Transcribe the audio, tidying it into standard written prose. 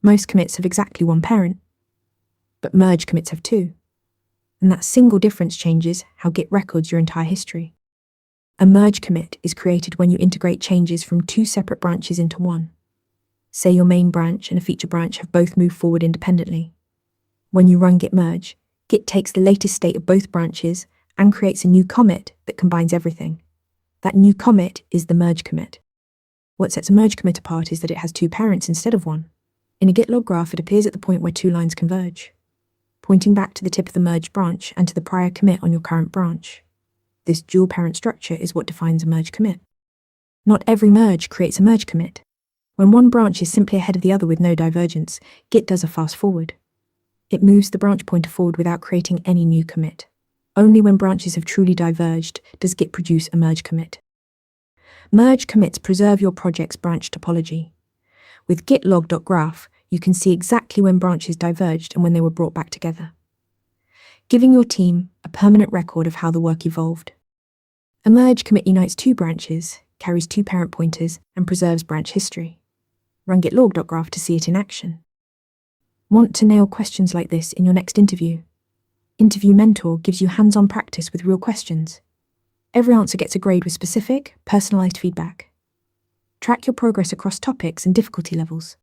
Most commits have exactly one parent, but merge commits have two. And that single difference changes how Git records your entire history. A merge commit is created when you integrate changes from two separate branches into one. Say your main branch and a feature branch have both moved forward independently. When you run git merge, Git takes the latest state of both branches and creates a new commit that combines everything. That new commit is the merge commit. What sets a merge commit apart is that it has two parents instead of one. In a Git log graph, it appears at the point where two lines converge, pointing back to the tip of the merged branch and to the prior commit on your current branch. This dual parent structure is what defines a merge commit. Not every merge creates a merge commit. When one branch is simply ahead of the other with no divergence, Git does a fast forward. It moves the branch pointer forward without creating any new commit. Only when branches have truly diverged does Git produce a merge commit. Merge commits preserve your project's branch topology. With git log.graph, you can see exactly when branches diverged and when they were brought back together, giving your team a permanent record of how the work evolved. A merge commit unites two branches, carries two parent pointers, and preserves branch history. Run git log.graph to see it in action. Want to nail questions like this in your next interview? Interview Mentor gives you hands-on practice with real questions. Every answer gets a grade with specific, personalized feedback. Track your progress across topics and difficulty levels.